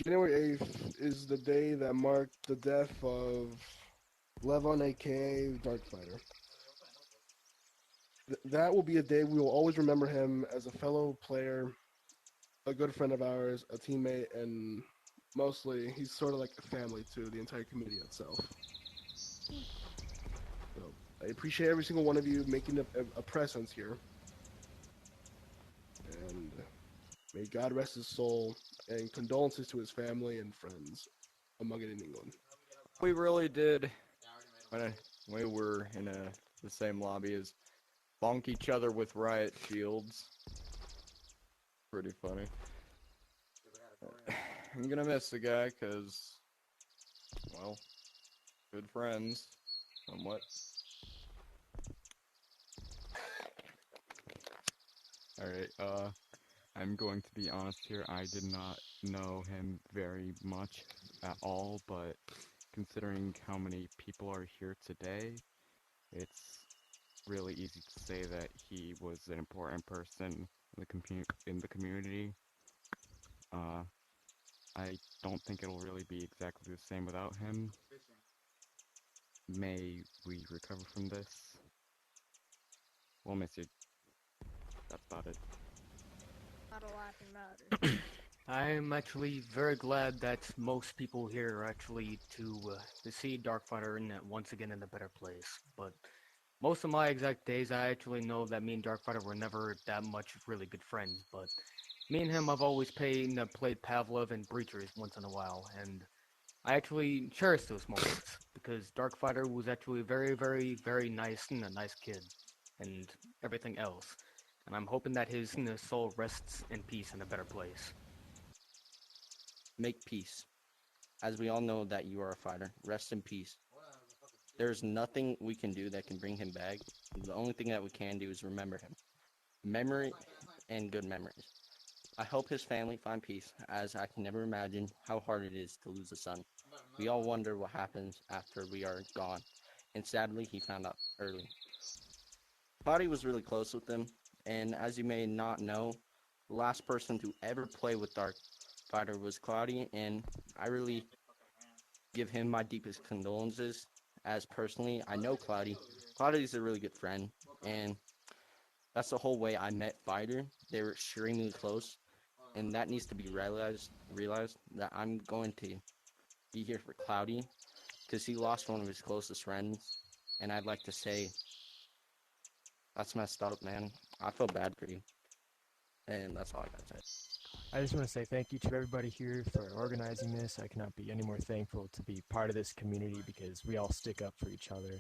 January 8th is the day that marked the death of Levon, aka Darkfighter. That will be a day we will always remember him as a fellow player, a good friend of ours, a teammate, and mostly he's sort of like a family to the entire community itself. So I appreciate every single one of you making a presence here, and may God rest his soul, and condolences to his family and friends among it in England. We really did when we were in the same lobby as bonk each other with riot shields. Pretty funny. I'm gonna miss the guy because, well, good friends, somewhat. Alright, I'm going to be honest here. I did not know him very much at all, but considering how many people are here today, it's really easy to say that he was an important person in the community. Uh, I don't think it'll really be exactly the same without him. May we recover from this? We'll miss you. That's about it. Not a laughing matter. I'm actually very glad that most people here are actually to see Darkfighter in once again in a better place. But most of my exact days, I actually know that me and Darkfighter were never that much really good friends. But me and him, I've always played Pavlov and Breachers once in a while, and I actually cherish those moments because Darkfighter was actually very, very, very nice and a nice kid, and everything else. And I'm hoping that his soul rests in peace in a better place. Make peace. As we all know that you are a fighter, rest in peace. There's nothing we can do that can bring him back. The only thing that we can do is remember him. Memory and good memories. I hope his family find peace, as I can never imagine how hard it is to lose a son. We all wonder what happens after we are gone, and sadly, he found out early. Cloudy was really close with him, and as you may not know, the last person to ever play with Dark Fighter was Cloudy, and I really give him my deepest condolences. As personally, I know Cloudy. Cloudy's a really good friend, and that's the whole way I met Fighter. They were extremely close, and that needs to be realized. Realized that I'm going to be here for Cloudy because he lost one of his closest friends, and I'd like to say that's messed up, man. I feel bad for you, and that's all I gotta say. I just want to say thank you to everybody here for organizing this. I cannot be any more thankful to be part of this community because we all stick up for each other.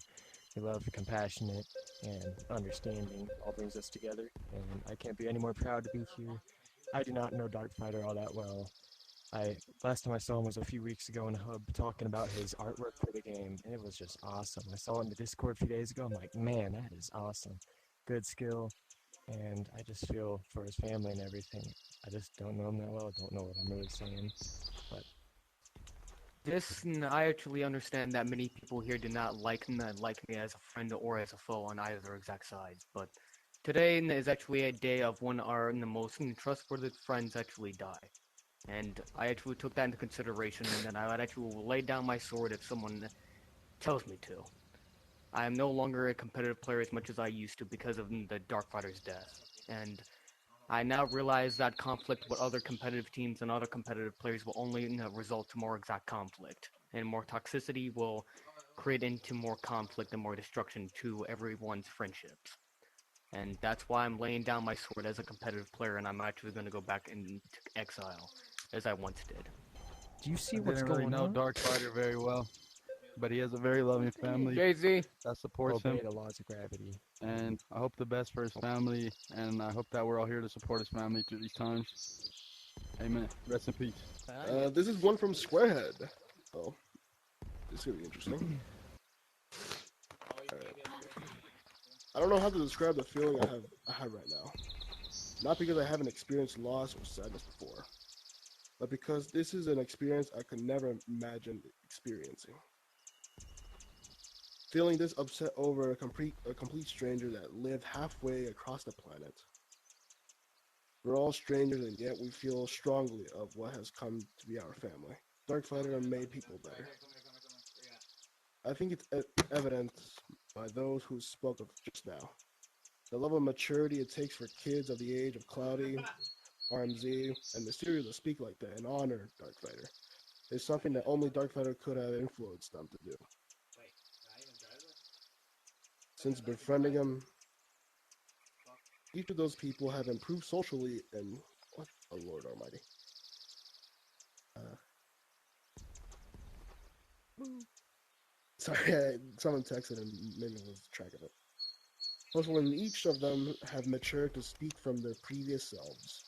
We love, compassionate, and understanding all brings us together, and I can't be any more proud to be here. I do not know Darkfighter all that well. I last time I saw him was a few weeks ago in Hub talking about his artwork for the game, and it was just awesome. I saw it in the Discord a few days ago. I'm like, man, that is awesome. Good skill, and I just feel for his family and everything. I just don't know him that well. I don't know what I'm really saying, but I actually understand that many people here do not like me as a friend or as a foe on either exact sides, but today is actually a day of when our the most trustworthy friends actually die. And I actually took that into consideration, and then I would actually lay down my sword if someone tells me to. I am no longer a competitive player as much as I used to because of the Darkfighter's death. And I now realize that conflict with other competitive teams and other competitive players will only result to more exact conflict, and more toxicity will create into more conflict and more destruction to everyone's friendships. And that's why I'm laying down my sword as a competitive player, and I'm actually going to go back into exile, as I once did. do you see I what's didn't really going know on? Darkfighter very well, but he has a very loving family Jay Z, that supports Obey him, the laws of gravity. and I hope the best for his family, and I hope that we're all here to support his family through these times. Amen. Rest in peace. This is one from Squarehead. Oh, this is gonna be interesting. Alright. I don't know how to describe the feeling I have right now. Not because I haven't experienced loss or sadness before, but because this is an experience I could never imagine experiencing. Feeling this upset over a complete stranger that lived halfway across the planet. We're all strangers, and yet we feel strongly of what has come to be our family. Darkfighter made people better. I think it's evident by those who spoke of just now. The level of maturity it takes for kids of the age of Cloudy, RMZ, and Mysterio to speak like that and honor Darkfighter is something that only Darkfighter could have influenced them to do. Since befriending him, each of those people have improved socially and what a Lord Almighty. Sorry, someone texted and made me lose track of it. Also, when each of them have matured to speak from their previous selves.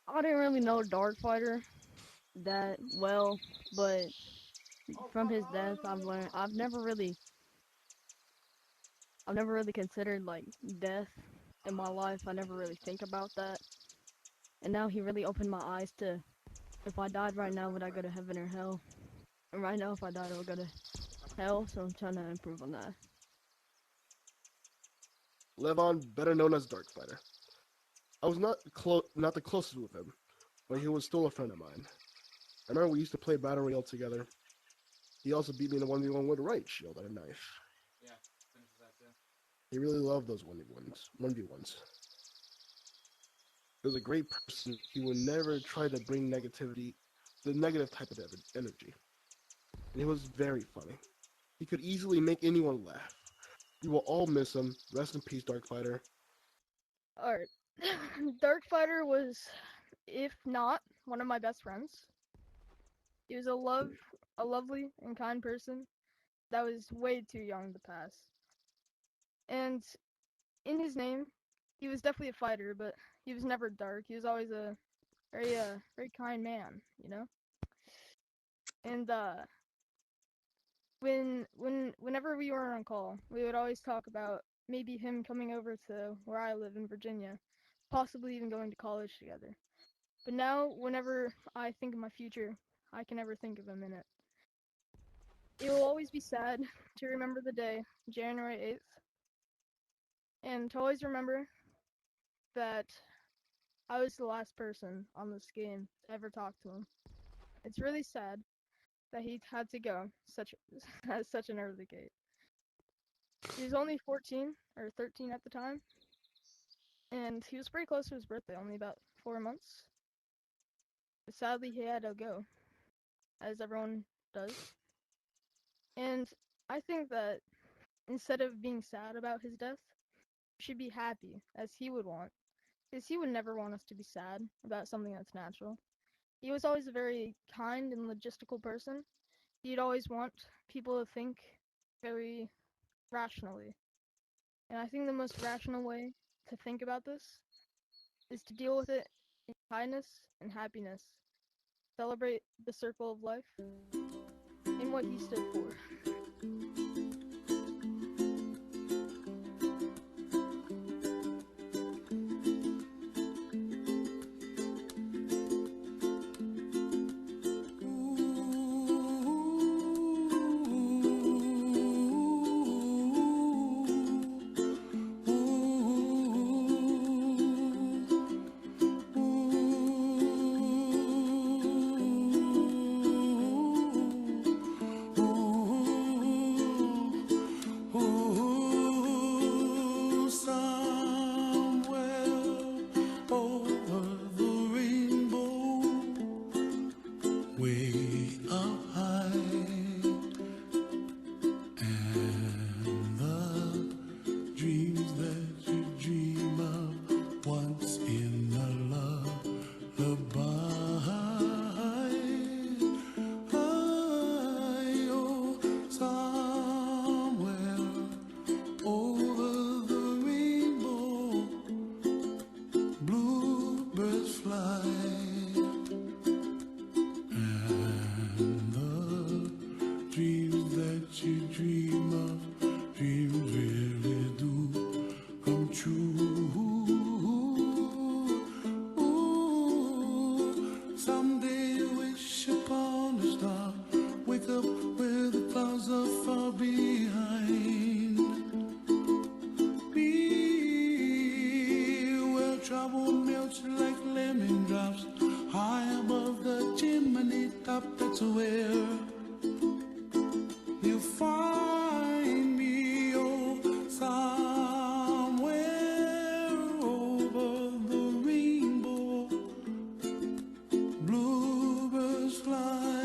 I didn't really know Darkfighter that well, but from his death, I've learned I've never really considered like death in my life. I never really think about that, and now he really opened my eyes to if I died right now, would I go to heaven or hell? And right now, if I died, I would go to hell. So I'm trying to improve on that. Levon, better known as Darkfighter. I was not the closest with him, but he was still a friend of mine. I remember we used to play Battle Royale together. He also beat me in a 1v1 with a right shield and a knife. He really loved those 1v1s. He was a great person. He would never try to bring negativity, the negative type of energy. And he was very funny. He could easily make anyone laugh. We will all miss him. Rest in peace, Darkfighter. Alright. Darkfighter was, if not, one of my best friends. He was a lovely and kind person that was way too young to pass. And in his name, he was definitely a fighter, but he was never dark. He was always a very kind man, you know? And whenever we were on call, we would always talk about maybe him coming over to where I live in Virginia, possibly even going to college together. But now, whenever I think of my future, I can never think of him in it. It will always be sad to remember the day, January 8th, and to always remember that I was the last person on this game to ever talk to him. It's really sad that he had to go at such an early date. He was only 14 or 13 at the time, and he was pretty close to his birthday, only about 4 months. But sadly, he had to go, as everyone does. And I think that instead of being sad about his death, we should be happy, as he would want, because he would never want us to be sad about something that's natural. He was always a very kind and logistical person. He'd always want people to think very rationally. And I think the most rational way to think about this is to deal with it in kindness and happiness. Celebrate the circle of life and what he stood for. Trouble top, that's where you find me. Oh, somewhere over the rainbow, bluebirds fly,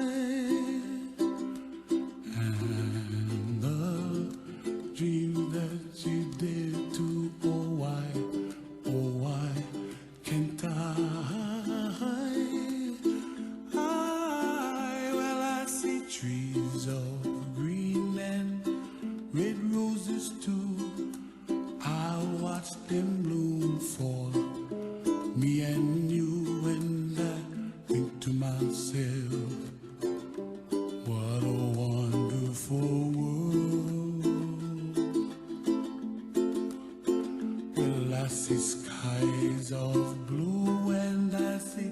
and the dream that you did to, oh why can't well, I see trees of green and red roses too. I watch them bloom for me and you, and I think to myself, what a wonderful world. Well, I see skies of blue and I see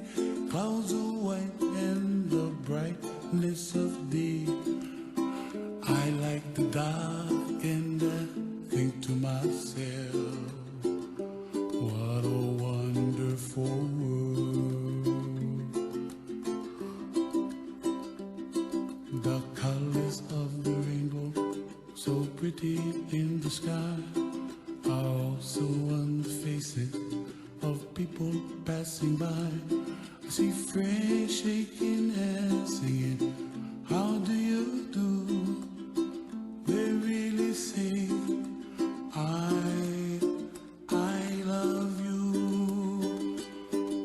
clouds of white and the brightness of day. I like the dark and I think to myself, what a wonderful world. The colors of the rainbow, so pretty in the sky, are also on the faces of people passing by. I see friends shaking hands, singing, how do you do? They really say, I love you.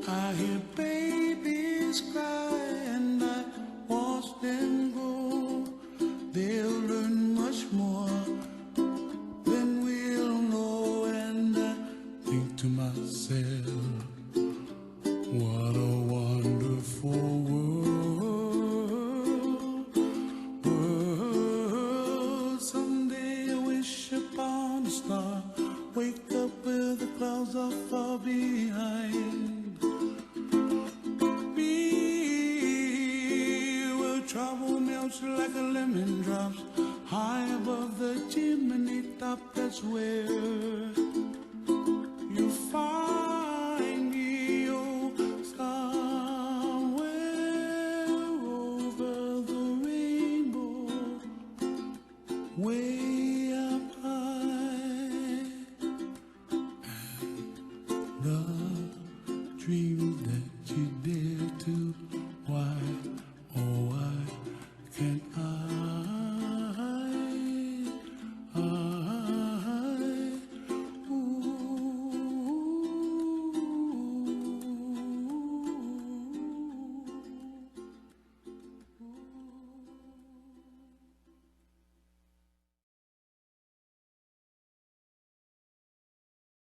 I hear babies cry and I watch them grow. They'll learn much more than we'll know, and I think to myself, what a wonderful world. Someday I wish upon a star, wake up where the clouds are far behind me, where trouble melts like a lemon drops high above the chimney top. That's where